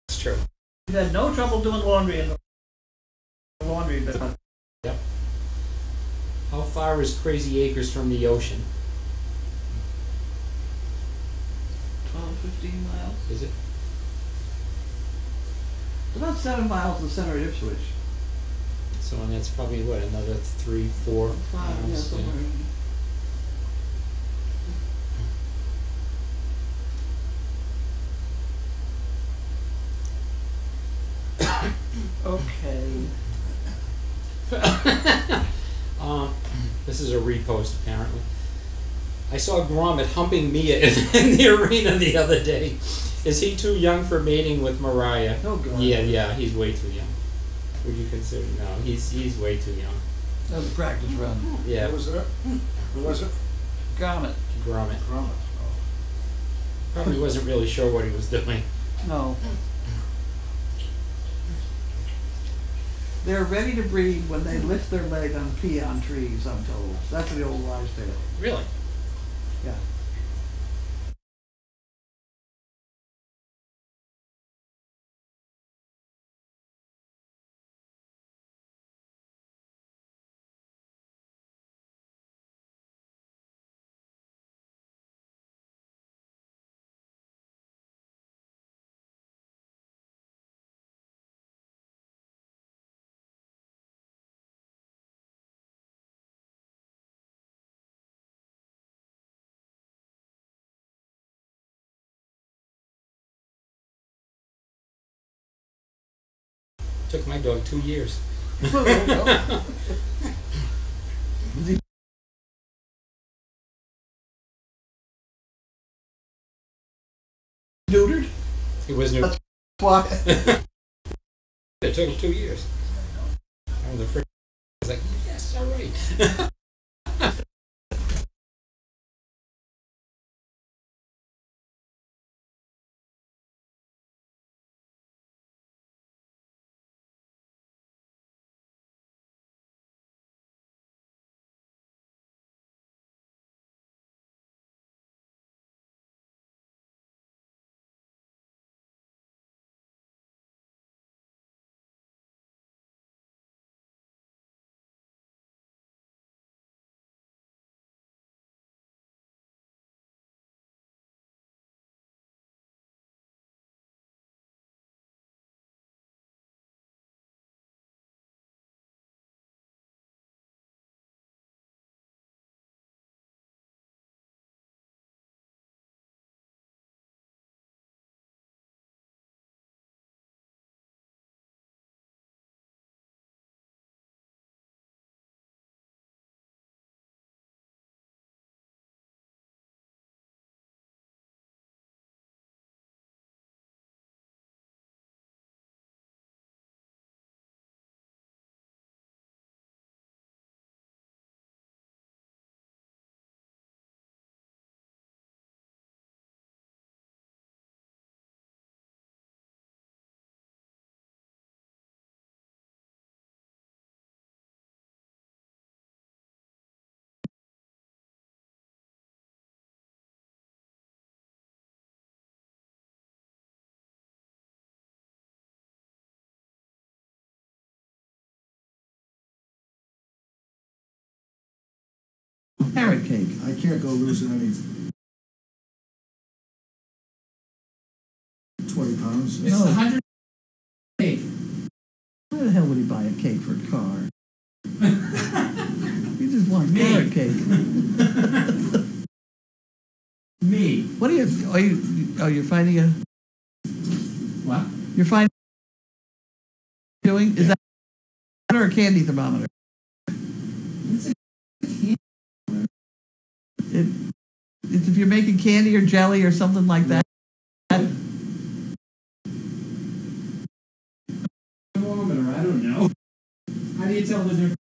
It's true. We had no trouble doing laundry in the laundry business. Yep. How far is Crazy Acres from the ocean? 12, 15 miles. Is it? It's about 7 miles to the center of Ipswich. So and that's probably what, another 3, 4 5, yeah, miles. somewhere. Okay. This is a repost apparently. I saw Gromit humping Mia in the arena the other day. Is he too young for mating with Mariah? Oh, God. Yeah, he's way too young. Would you consider? No, he's way too young. That was a practice run. Yeah, Who was that? Who was it? Gromit. Gromit. Gromit. Probably wasn't really sure what he was doing. No. They're ready to breed when they lift their leg on peon trees, I'm told. That's the old wives' tale. Really? Yeah. Took my dog 2 years. Neutered? He was new. That's why. It took him 2 years. I was afraid. I was like, yes, all right. Carrot cake. I can't go losing any 20 pounds. It's No. the 100 cake. Why the hell would he buy a cake for a car? You just want Me. carrot cake. Me. What are you're finding a, What? you're finding, doing, is that or a candy thermometer? It's a candy. It's if you're making candy or jelly or something like that. Thermometer, I don't know. How do you tell the difference?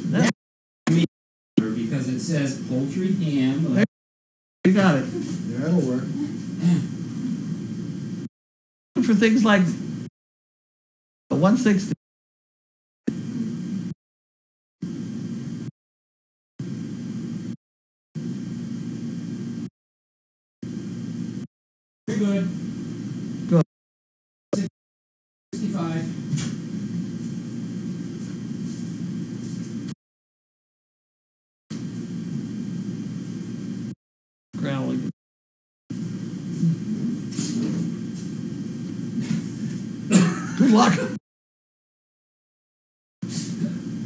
That's, Because it says poultry, ham. Like, you got it. Yeah, that'll work. For things like 160. very good. Good. 65. Growling. Good luck.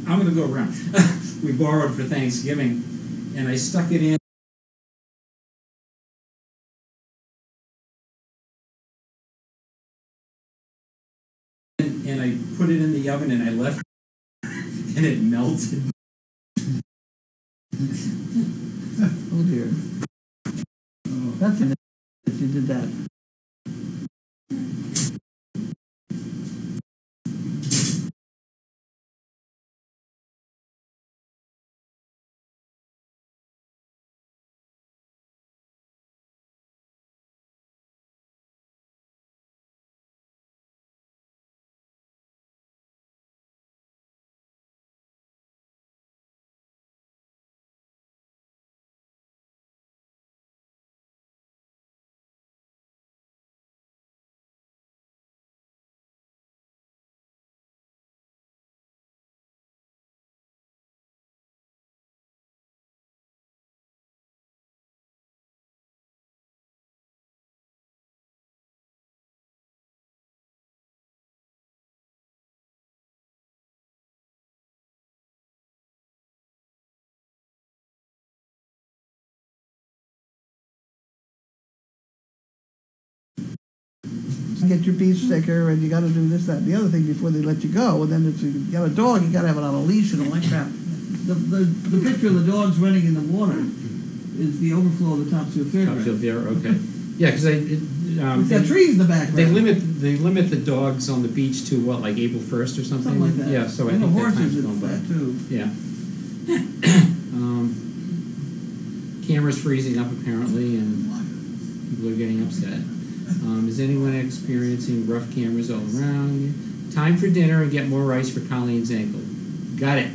I'm going to go around. We borrowed for Thanksgiving, and I stuck it in. And I put it in the oven, and I left it, and it melted. Oh dear. That's it. You did that. Get your beef sticker, and you got to do this, that, and the other thing before they let you go. And then if you got a dog, you got to have it on a leash and all that crap. The picture of the dogs running in the water is the overflow of the Topsfield Fairgrounds. Topsfield there, okay. Yeah, because It's got trees in the background. they limit the dogs on the beach to what, like April 1st or something? Something like that. Yeah, so I And think the that time's horses, going it's by. that too. Yeah. Camera's freezing up apparently, and people are getting upset. Is anyone experiencing rough cameras all around? Time for dinner and get more ice for Colleen's ankle. Got it.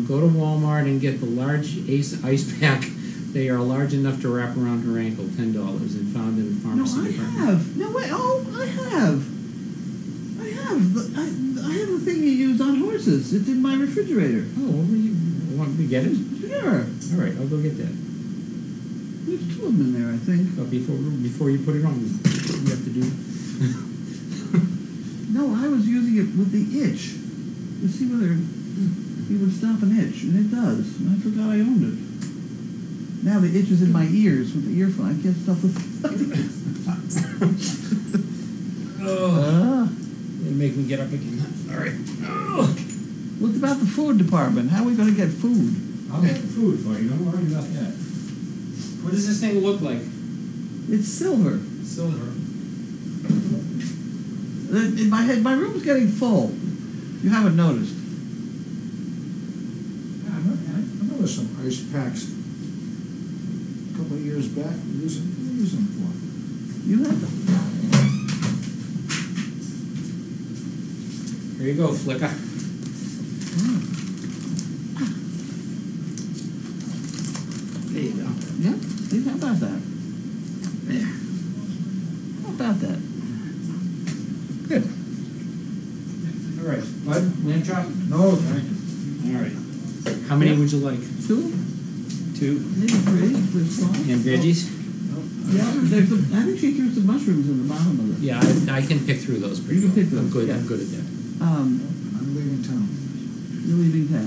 Go to Walmart and get the large ice pack. They are large enough to wrap around her ankle, $10, and found in the No, pharmacy I department. have. No, wait. Oh, I have. I have a thing you use on horses. It's in my refrigerator. Oh, you want me to get it? Sure. All right, I'll go get that. There's two of them in there, I think. But before you put it on, you have to do. No, I was using it with the itch to see whether it would stop an itch, and it does. And I forgot I owned it. Now the itch is in my ears with the earphone. I can't stop the. Oh, they make me get up again. All right. Oh. What about the food department? How are we going to get food? I'll get the food for you. Don't worry about that. What does this thing look like? It's silver. Silver. In my head, my room's getting full. You haven't noticed. Yeah, I remember some ice packs a couple of years back. What are you using them for? You have them. Here you go, Flicker. There you go. Yeah. See, how about that? There. How about that? Good. All right, Bud, lamb chop. No, thank you. All right. How many would you like? 2, 2. maybe 3, with sauce. And veggies? Yeah, there's some, I think she threw some mushrooms in the bottom of it. Yeah, I can pick through those pretty You can well. pick those, I'm good. yeah. I'm good at that. Um, I'm leaving town. you're leaving town.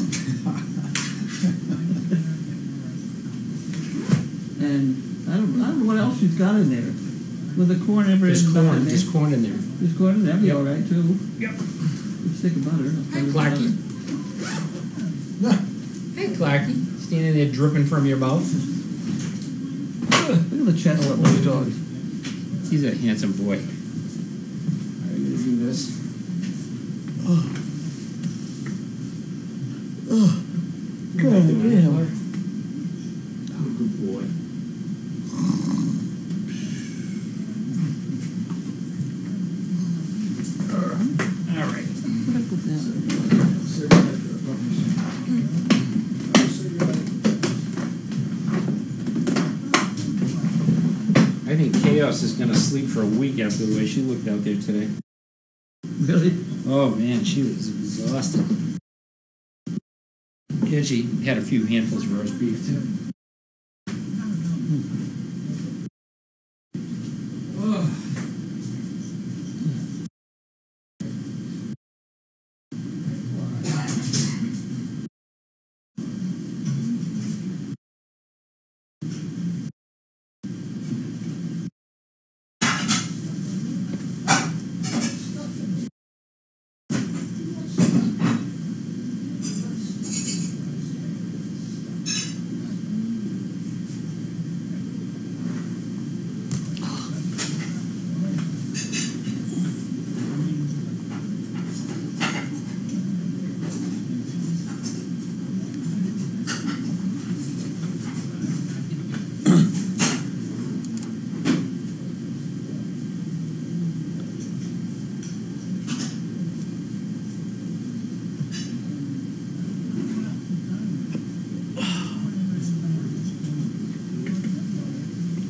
And I don't know what else she's got in there. Was the corn ever There's in the corn. butter? There's corn in there. There's corn in there, that'd be Yep. all right too. Yep. With a stick of butter. Hi, Clarky. Hey, Clarky. Standing there dripping from your mouth. Look at the chest of those dogs. He's a handsome boy. All right, I'm gonna do this. Good, yeah. Good boy. All right. What I put down? I think Chaos is gonna sleep for a week after the way she looked out there today. Really? Oh man, she was exhausted. Yeah, she had a few handfuls of roast beef too.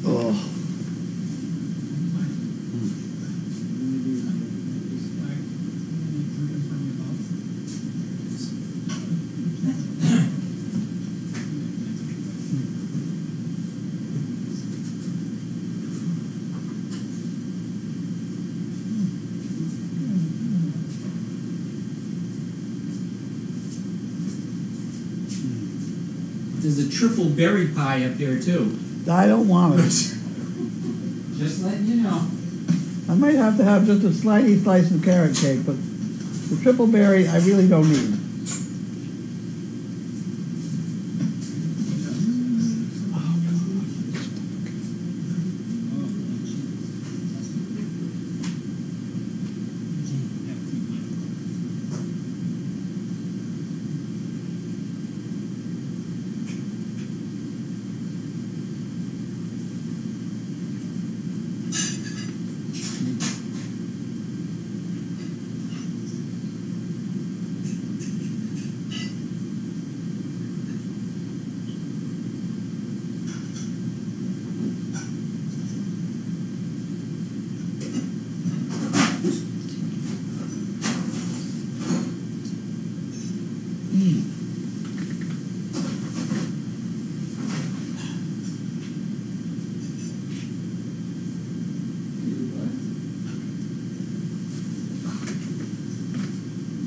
Oh. There's a triple berry pie up there too. I don't want it. Just letting you know. I might have to have just a slightly slice of carrot cake, but the triple berry I really don't need.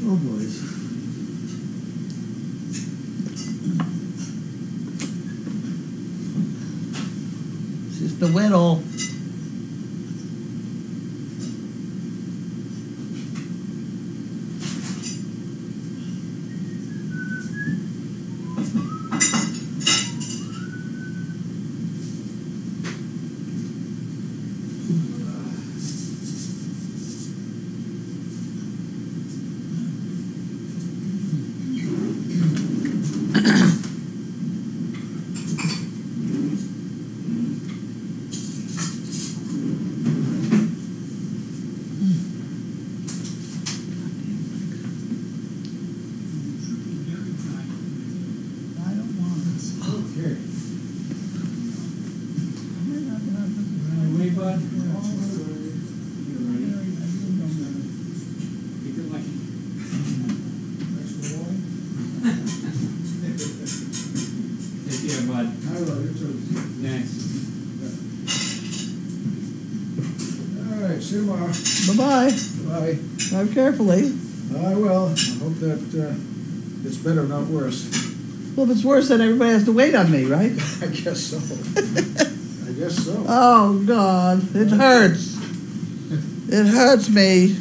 Oh boys. It's just the whittle. I Take care, bud. I will, you too. Thanks. All right, see you tomorrow. Bye-bye. Bye. Drive carefully. I will. I hope that it's better, not worse. Well, if it's worse, then everybody has to wait on me, right? I guess so. I guess so. Oh, God. It hurts. It hurts me.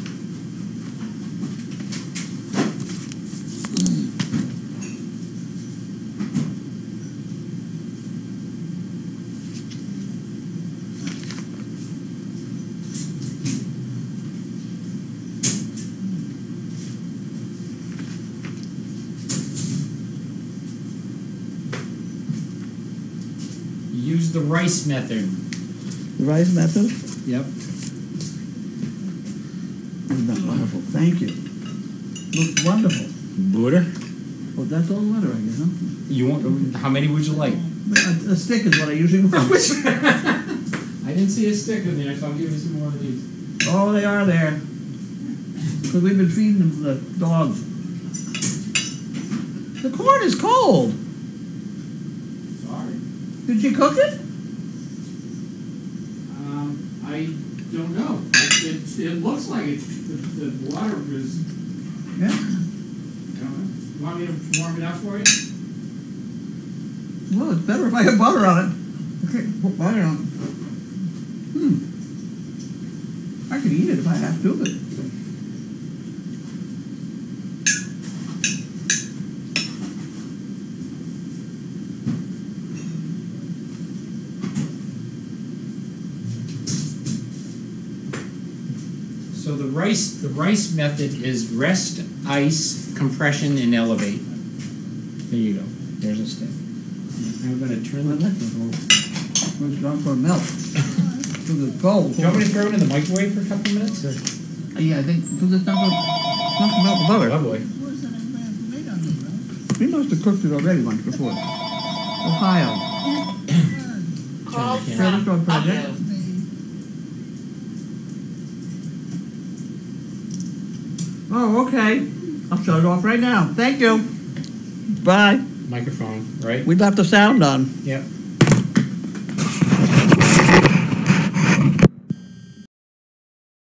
Use the rice method. The rice method? Yep. Isn't that wonderful? Thank you. Looks wonderful. Butter? Oh, that's all the letter, I guess, huh? You want? How many would you like? A stick is what I usually want. I didn't see a stick in there, so I'll give you some more of these. Oh, they are there. Because we've been feeding them the dogs. The corn is cold. Sorry. Did you cook it? I don't know. It looks like it. The water is. Yeah. I don't know. You want me to warm it up for you? Well, it's better if I have butter on it. Okay, put butter on it. I could eat it if I have to, but... So the rice method is rest, ice, compression, and elevate. There you go. There's a stick. I'm going to turn the. It's gone for milk. Because it's cold. Do you want me to throw it in the microwave for a couple of minutes? Or? Yeah, I think because it's not going to melt the butter. Oh boy. We must have cooked it already once before. Ohio. Call Credit from Dog Project. Ohio. Oh, okay. I'll shut it off right now. Thank you. Bye. Microphone, right? We left the sound on. Yep.